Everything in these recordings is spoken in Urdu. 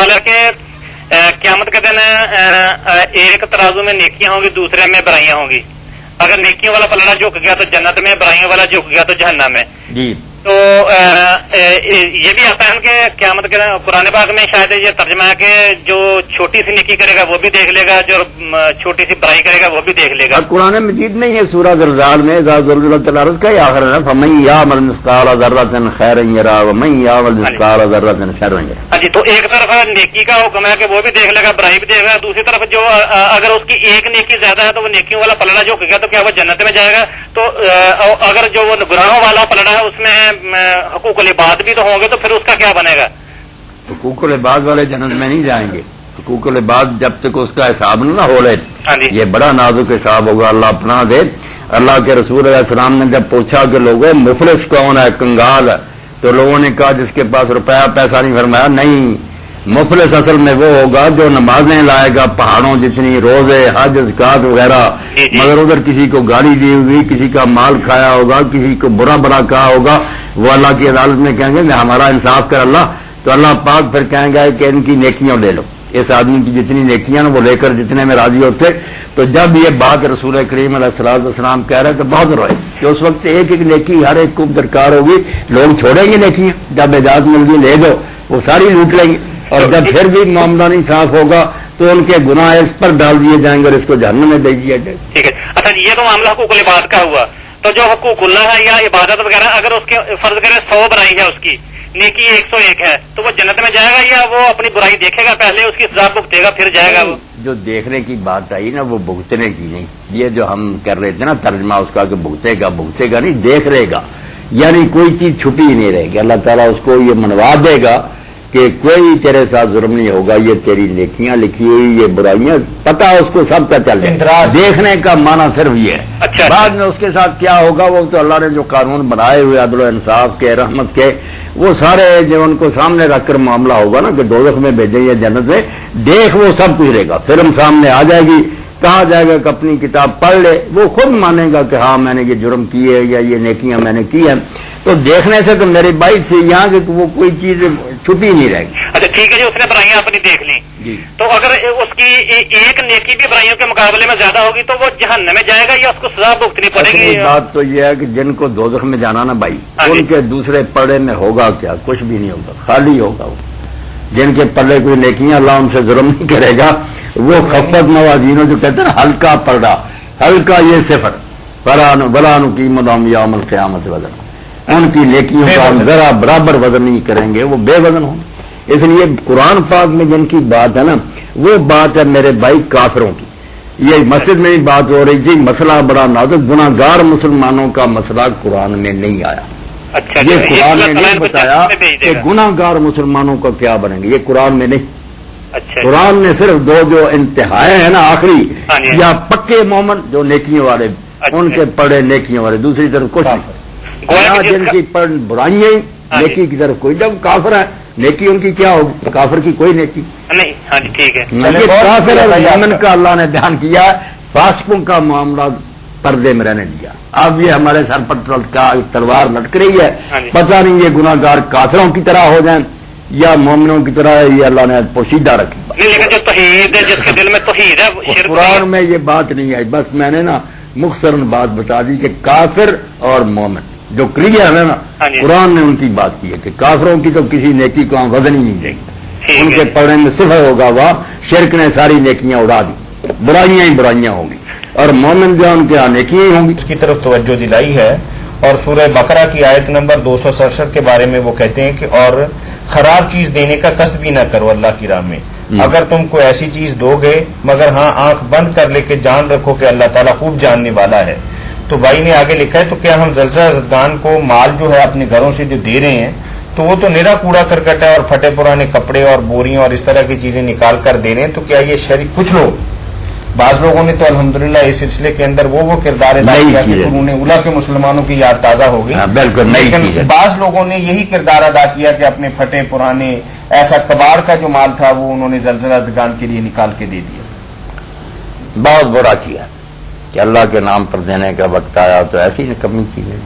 سوال ہے کہ قیامت کے دن ایک ترازو میں نیکیاں ہوں گی، دوسرے میں برائیاں ہوں گی. اگر نیکیوں والا پلڑا جھک گیا تو جنت میں، برائیوں والا جھک گیا تو جہنم میں. جی تو یہ بھی آتا ہے کہ قیامت کے قرآن پاک میں شاید یہ ترجمہ ہے کہ جو چھوٹی سی نیکی کرے گا وہ بھی دیکھ لے گا، جو چھوٹی سی برائی کرے گا وہ بھی دیکھ لے گا. قرآن مجید میں یہ سورہ زلزال میں ذات کا یہ آخر ہے فمن یعمل مثقال ذرۃ خیرا یرا ومن یعمل مثقال ذرۃ شرا یرا. ہاں جی، تو ایک طرف نیکی کا حکم ہے کہ وہ بھی دیکھ لے گا، برائی بھی دیکھ لے گا. دوسری طرف جو اگر اس کی ایک نیکی زیادہ ہے تو وہ نیکیوں والا پلڑا جو گیا تو کیا وہ جنت میں جائے گا. تو اگر جو وہ گناہوں والا پلڑا ہے اس میں حقوق العباد بھی تو ہوں گے، تو پھر اس کا کیا بنے گا؟ حقوق العباد والے جنت میں نہیں جائیں گے. حقوق العباد جب تک اس کا حساب نہ ہو لے، یہ بڑا نازک حساب ہوگا. اللہ اپنا دے. اللہ کے رسول علیہ السلام نے جب پوچھا کہ لوگوں مفلس کون ہے، کنگال ہے، تو لوگوں نے کہا جس کے پاس روپیہ پیسہ نہیں. فرمایا نہیں، مفلس اصل میں وہ ہوگا جو نمازیں لائے گا پہاڑوں جتنی، روزے، حج، زکات وغیرہ، مگر ادھر کسی کو گالی دی ہوئی، کسی کا مال کھایا ہوگا، کسی کو برا برا کہا ہوگا. وہ اللہ کی عدالت میں کہیں گے ہمارا انصاف کر اللہ. تو اللہ پاک پھر کہیں گے کہ ان کی نیکیاں لے لو. اس آدمی کی جتنی نیکیاں وہ لے کر جتنے میں راضی ہوتے. تو جب یہ بات رسول کریم علیہ الصلوۃ والسلام کہہ رہے تو بہت روئے کہ اس وقت ایک ایک نیکی ہر ایک کو درکار ہوگی. لوگ چھوڑیں گے نیکیاں، جب اجازت مل گئی لے دو، وہ ساری لوٹ لیں گے. اور جب پھر بھی معاملہ نہیں صاف ہوگا تو ان کے گناہ اس پر ڈال دیے جائیں گے اور اس کو جہنم میں دے دیا جائے. ٹھیک ہے. اچھا یہ تو معاملہ حقوق العباد کا ہوا. تو جو حقوق اللہ ہے یا عبادت وغیرہ، اگر اس کے فرض کرے 100 برائی ہے، اس کی نیکی 101 ہے، تو وہ جنت میں جائے گا یا وہ اپنی برائی دیکھے گا پہلے، اس کی سزا بھگتے گا پھر جائے گا؟ وہ جو دیکھنے کی بات آئی نا وہ بھگتنے کی نہیں. یہ جو ہم کر رہے تھے نا ترجمہ اس کا کہ بھگتے گا نہیں، دیکھ رہے گا. یعنی کوئی چیز چھپی ہی نہیں رہے گی. اللہ تعالیٰ اس کو یہ منوا دے گا کہ کوئی تیرے ساتھ ظلم نہیں ہوگا. یہ تیری نیکیاں لکھی ہوئی، یہ برائیاں، پتہ اس کو سب کا چل جائے. دیکھنے کا معنی صرف یہ ہے. اچھا. بعد میں اس کے ساتھ کیا ہوگا وہ تو اللہ نے جو قانون بنائے ہوئے عدل و انصاف کے، رحمت کے، وہ سارے جو ان کو سامنے رکھ کر معاملہ ہوگا نا کہ دوزخ میں بھیجیں یا جنت میں، دیکھ وہ سب کچھ رہے گا. فلم سامنے آ جائے گی، کہا جائے گا کہ اپنی کتاب پڑھ لے. وہ خود مانے گا کہ ہاں میں نے یہ جرم کیے یا یہ نیکیاں میں نے کی ہیں. تو دیکھنے سے تو میری بات سے یہاں کہ وہ کوئی چیز چھپی نہیں رہے گی. اچھا ٹھیک ہے جی، اس نے برائیاں اپنی دیکھ لی جی. تو اگر اس کی ایک نیکی بھی برائیوں کے مقابلے میں زیادہ ہوگی تو وہ جہنم میں جائے گا یا اس کو سزا بھگتنی پڑے گی؟ بات تو یہ ہے کہ جن کو دوزخ میں جانا نا بھائی، ان کے دوسرے پلڑے میں ہوگا کیا؟ کچھ بھی نہیں ہوگا، خالی ہوگا. وہ جن کے پلڑے کوئی نیکیاں، اللہ ان سے ظلم نہیں کرے گا. وہ خفت موازینوں جو کہتے ہیں نا ہلکا پلڑا، ہلکا یہ صفر بلان قیمت یوم القیامت وزن، ان کی نیکیوں کا ذرا برابر وزن نہیں کریں گے، وہ بے وزن ہوں. اس لیے قرآن پاک میں جن کی بات ہے نا وہ بات ہے میرے بھائی کافروں کی. یہ مسجد میں بھی بات ہو رہی تھی، مسئلہ بڑا نازک، گناہ گار مسلمانوں کا مسئلہ قرآن میں نہیں آیا. اچھا یہ قرآن نے نہیں بتایا کہ گناہ گار مسلمانوں کا کیا بنیں گے، یہ قرآن میں نہیں. اچھا. قرآن نے صرف دو جو انتہائیں ہیں نا آخری، یا پکے مومن جو نیکیوں والے، ان کے پڑھے نیکیوں والے، دوسری طرف کچھ نہیں. جن کی برائیاں نیکی کی طرف کوئی، جب کافر ہے نیکی ان کی کیا ہوگی؟ کافر کی کوئی نیکی نہیں. ہاں جی ٹھیک ہے. کافر اور مومن کا اللہ نے بیان کیا، فاسقوں کا معاملہ پردے میں رہنے دیا. اب یہ ہمارے سر پر تلوار لٹک رہی ہے، پتہ نہیں یہ گناہ گار کافروں کی طرح ہو جائیں یا مومنوں کی طرح، یہ اللہ نے پوشیدہ رکھی. لیکن جو توحید ہے، جس کے دل میں توحید ہے، قرآن میں یہ بات نہیں آئی. بس میں نے نا مختصراً بات بتا دی کہ کافر اور مومن جو کلیئر ہے نا، قرآن نے ان کی بات کی ہے کہ کافروں کی تو کسی نیکی کو ہم وزن ہی نہیں دیں گے. ان کے پڑھنے میں صفر ہوگا وہ شرک نے ساری نیکیاں اڑا دی، برائیاں ہی برائیاں ہوں گی، اور مومن جو ان کے یہاں نیکیاں ہی ہوں گی. اس کی طرف توجہ دلائی ہے. اور سورہ بقرہ کی آیت نمبر 267 کے بارے میں وہ کہتے ہیں کہ اور خراب چیز دینے کا قصد بھی نہ کرو اللہ کی راہ میں. اگر تم کوئی ایسی چیز دو گے مگر ہاں آنکھ بند کر لے کے جان رکھو کہ اللہ تعالیٰ خوب جاننے والا ہے. تو بھائی نے آگے لکھا ہے تو کیا ہم زلزلہ زدگان کو مال جو ہے اپنے گھروں سے جو دے رہے ہیں تو وہ تو نرا کوڑا کرکٹ ہے اور پھٹے پرانے کپڑے اور بوریاں اور اس طرح کی چیزیں نکال کر دے رہے ہیں، تو کیا یہ شریک کچھ لوگ، بعض لوگوں نے تو الحمدللہ اس سلسلے کے اندر وہ کردار ادا کیا کہ انہوں نے اولا کے مسلمانوں کی یاد تازہ ہو گئی. لیکن بعض لوگوں نے یہی کردار ادا کیا کہ اپنے پھٹے پرانے ایسا کباڑ کا جو مال تھا وہ انہوں نے زلزلہ زدگان کے لیے نکال کے دے دیا. بہت برا کیا کہ اللہ کے نام پر دینے کا وقت آیا تو ایسی نکمی چیزیں.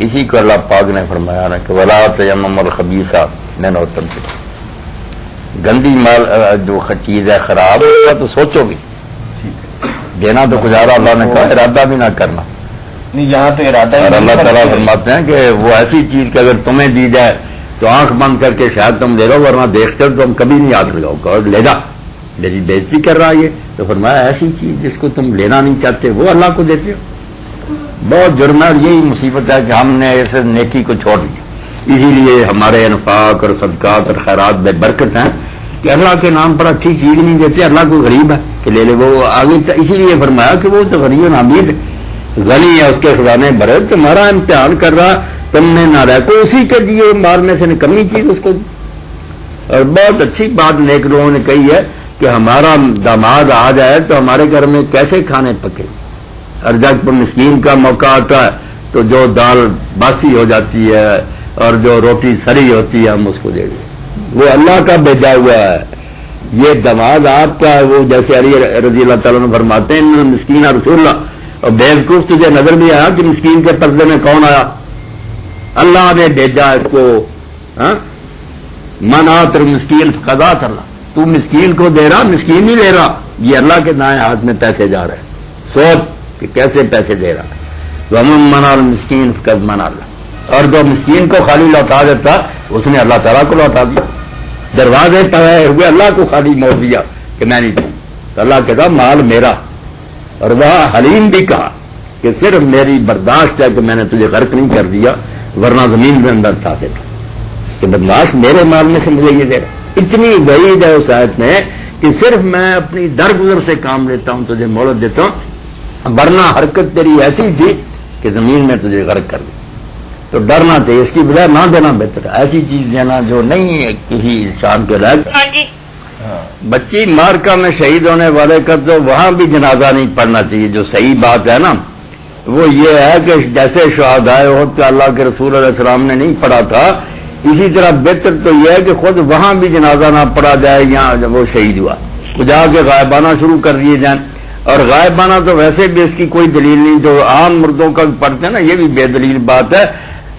اسی کو اللہ پاک نے فرمایا نا کہ ولا تیمموا الخبیث منہ تنفقون. گندی مال جو چیز ہے خراب اس کا تو سوچو بھی، دینا تو گزارا اللہ نے کہا، ارادہ بھی نہ کرنا. یہاں تو ارادہ اور اللہ تعالیٰ فرماتے ہیں کہ وہ ایسی چیز کہ اگر تمہیں دی جائے تو آنکھ بند کر کے شاید تم دے دو، ورنہ دیکھتے تو تم کبھی نہیں ہاتھ لگاؤ گا. اور لے جا، میری بےزتی کر رہا ہے یہ. تو فرمایا ایسی چیز جس کو تم لینا نہیں چاہتے وہ اللہ کو دیتے ہو. بہت جرم ہے، اور یہی مصیبت ہے کہ ہم نے اس نیکی کو چھوڑ دیا. اسی لیے ہمارے انفاق اور صدقات اور خیرات بے برکت ہیں کہ اللہ کے نام پر اچھی چیز نہیں دیتے. اللہ کو غریب ہے کہ لے لے، وہ آگے اسی لیے فرمایا کہ وہ تو غریب و حمید غنی ہے، اس کے خزانے بھرے، تمہارا امتحان کر رہا، تم نے نہ رہ کو اسی کے دیے مال میں سے کمی چیز اس کو. اور بہت اچھی بات نیک لوگوں نے کہی ہے کہ ہمارا داماد آ جائے تو ہمارے گھر میں کیسے کھانے پکے. اور جب مسکین کا موقع آتا ہے تو جو دال باسی ہو جاتی ہے اور جو روٹی سری ہوتی ہے ہم اس کو دے دیں. وہ اللہ کا بھیجا ہوا ہے. یہ داماد آپ کا ہے. وہ جیسے علی رضی اللہ تعالیٰ نے فرماتے ہیں مسکین رسول اللہ. اور بیوقوف تجھے نظر بھی آیا کہ مسکین کے پردے میں کون آیا؟ اللہ نے بھیجا اس کو. منات مسکین فقدات اللہ. تو مسکین کو دے رہا، مسکین نہیں لے رہا. یہ اللہ کے دائیں ہاتھ میں پیسے جا رہے ہیں. سوچ کہ کیسے پیسے دے رہا. ومن منع المسکین فقد منع اللہ. اور جو مسکین کو خالی لوٹا دیتا اس نے اللہ تعالیٰ کو لوٹا دیا. دروازے پڑے ہوئے اللہ کو خالی موڑ دیا کہ میں نہیں دوں. تو اللہ کہتا مال میرا. اور وہاں حلیم بھی کہا کہ صرف میری برداشت ہے کہ میں نے تجھے غرق نہیں کر دیا، ورنہ زمین میں اندر تھا کہ برداشت میرے مال میں سے مجھے یہ دے رہا. اتنی وعید ہے اس آیت میں کہ صرف میں اپنی درگزر سے کام لیتا ہوں، تجھے مہلت دیتا ہوں، ورنہ حرکت تیری ایسی تھی کہ زمین میں تجھے غرق کر دی. تو ڈرنا چاہیے، اس کی بجائے نہ دینا بہتر ہے. ایسی چیز دینا جو نہیں ہے کسی شان کے لائق. بچی مارکا میں شہید ہونے والے کا تو وہاں بھی جنازہ نہیں پڑھنا چاہیے. جو صحیح بات ہے نا وہ یہ ہے کہ جیسے شہدائے احد کا اللہ کے رسول علیہ السلام نے نہیں پڑھا تھا، اسی طرح بہتر تو یہ ہے کہ خود وہاں بھی جنازہ نہ پڑھا جائے یہاں جب وہ شہید ہوا. جا کے غائبانہ شروع کر دیے جائیں. اور غائبانہ تو ویسے بھی اس کی کوئی دلیل نہیں. جو عام مردوں کا پڑھتے ہیں نا یہ بھی بے دلیل بات ہے.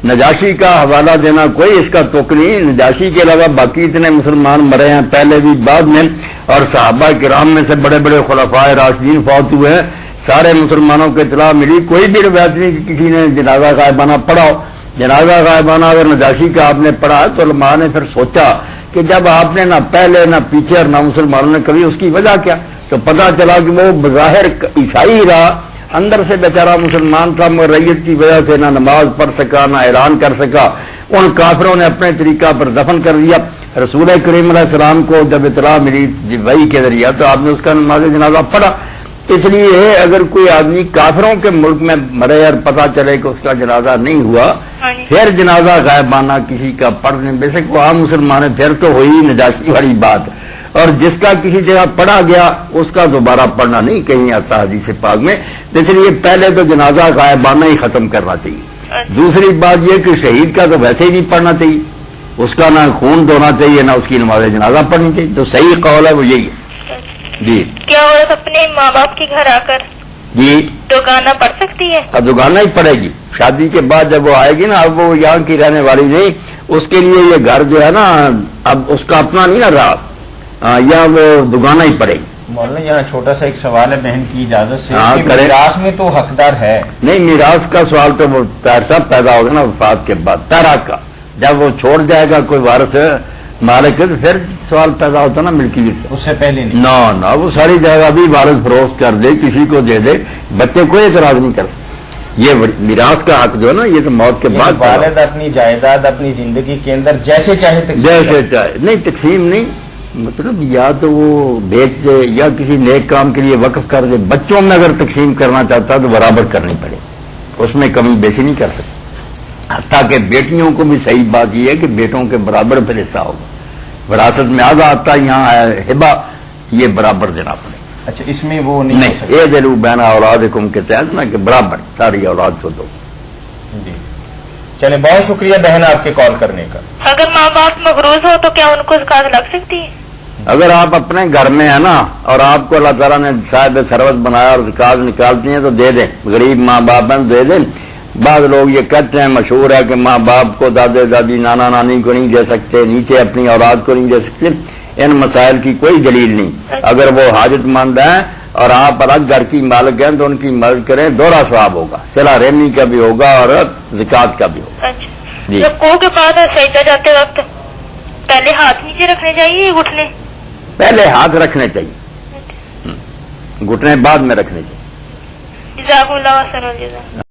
نجاشی کا حوالہ دینا کوئی اس کا تک نہیں. نجاشی کے علاوہ باقی اتنے مسلمان مرے ہیں پہلے بھی بعد میں، اور صحابہ کرام میں سے بڑے بڑے خلفائے راشدین فوت ہوئے ہیں. سارے مسلمانوں کو اطلاع ملی، کوئی بھی روایت نہیں کہ کسی نے جنازہ غائبانہ پڑھا ہو. جنازہ غائبانہ اگر نجاشی کا آپ نے پڑھا ہے تو علماء نے پھر سوچا کہ جب آپ نے نہ پہلے نہ پیچھے اور نہ مسلمانوں نے کبھی، اس کی وجہ کیا؟ تو پتہ چلا کہ وہ بظاہر عیسائی رہا، اندر سے بیچارہ مسلمان تھا، مگر ریت کی وجہ سے نہ نماز پڑھ سکا نہ اعلان کر سکا. ان کافروں نے اپنے طریقہ پر دفن کر دیا. رسول کریم علیہ السلام کو جب اطلاع ملی وحی کے ذریعہ تو آپ نے اس کا نماز جنازہ پڑھا. اس لیے اگر کوئی آدمی کافروں کے ملک میں مرے اور پتہ چلے کہ اس کا جنازہ نہیں ہوا، پھر جنازہ غائبانہ کسی کا پڑھنے، بے شک وہ عام مسلمان ہے، پھر تو ہوئی نجاشی والی بات. اور جس کا کسی جگہ پڑھا گیا اس کا دوبارہ پڑھنا نہیں کہیں آتا حدیث پاک میں. اس لیے پہلے تو جنازہ غائبانہ ہی ختم کرنا چاہیے. دوسری بات یہ کہ شہید کا تو ویسے ہی نہیں پڑھنا چاہیے، اس کا نہ خون دھونا چاہیے نہ اس کی نماز جنازہ پڑھنی چاہیے. تو صحیح قول ہے وہ یہی ہے. جی کیا عورت اپنے ماں باپ کے گھر آ کر جی دوگانہ پڑھ سکتی ہے؟ اب دوگانہ ہی پڑے گی. شادی کے بعد جب وہ آئے گی نا، اب وہ یہاں کی رہنے والی نہیں، اس کے لیے یہ گھر جو ہے نا اب اس کا اپنا نہیں نہ رہا، یا وہ دوگانہ ہی پڑے گی. مولانا یہاں چھوٹا سا ایک سوال ہے بہن کی اجازت سے. کرے. میراث میں تو حقدار ہے نہیں، میراث کا سوال تو وہ صاحب پیدا ہوگا نا وفات کے بعد. تیراک کا جب وہ چھوڑ جائے گا کوئی وارث مالک تو پھر سوال پیدا ہوتا نا ملکیت. اس سے پہلے نہیں. نہ وہ ساری جگہ بھی وارث فروخت کر دے، کسی کو دے دے، بچے کوئی اعتراض نہیں کر سکتے. یہ میراث کا حق جو ہے نا یہ تو موت کے بعد والد اپنی جائیداد اپنی زندگی کے اندر جیسے چاہے نہیں تقسیم نہیں، مطلب یا تو وہ بیچ دے یا کسی نیک کام کے لیے وقف کر دے. بچوں میں اگر تقسیم کرنا چاہتا تو برابر کرنی پڑے، اس میں کمی بیشی نہیں کر سکتا. تاکہ بیٹیوں کو بھی صحیح بات یہ ہے کہ بیٹوں کے برابر پھر حصہ ہوگا. وراثت میں آگا آتا یہاں ہبا یہ برابر دینا پڑے. اچھا اس میں وہ نہیں یہ دلو بہنا اولادکم کے تحت نا کہ برابر ساری اولاد کو دو. جی چلے، بہت شکریہ بہن آپ کے کال کرنے کا. اگر ماں باپ مغروض ہو تو کیا ان کو زکات لگ سکتی ہے؟ اگر آپ اپنے گھر میں ہیں نا اور آپ کو اللہ تعالیٰ نے صاحب ثروت بنایا اور زکات نکالتی ہیں تو دے دیں. غریب ماں باپ ہیں دے دیں. بعض لوگ یہ کہتے ہیں، مشہور ہے کہ ماں باپ کو دادے دادی نانا نانی کو نہیں دے سکتے، نیچے اپنی اولاد کو نہیں دے سکتے. ان مسائل کی کوئی دلیل نہیں. اگر وہ حاجت مند ہیں اور آپ الگ گھر کی مالک ہیں تو ان کی مدد کریں, دوہرا ثواب ہوگا, صلہ رحمی کا بھی ہوگا اور زکات کا بھی ہوگا. جی رکوع کے بعد سجدہ جاتے وقت پہلے ہاتھ نیچے رکھنے چاہیے گھٹنے؟ پہلے ہاتھ رکھنے چاہیے, گھٹنے بعد میں رکھنے چاہیے. جزاک اللہ خیر.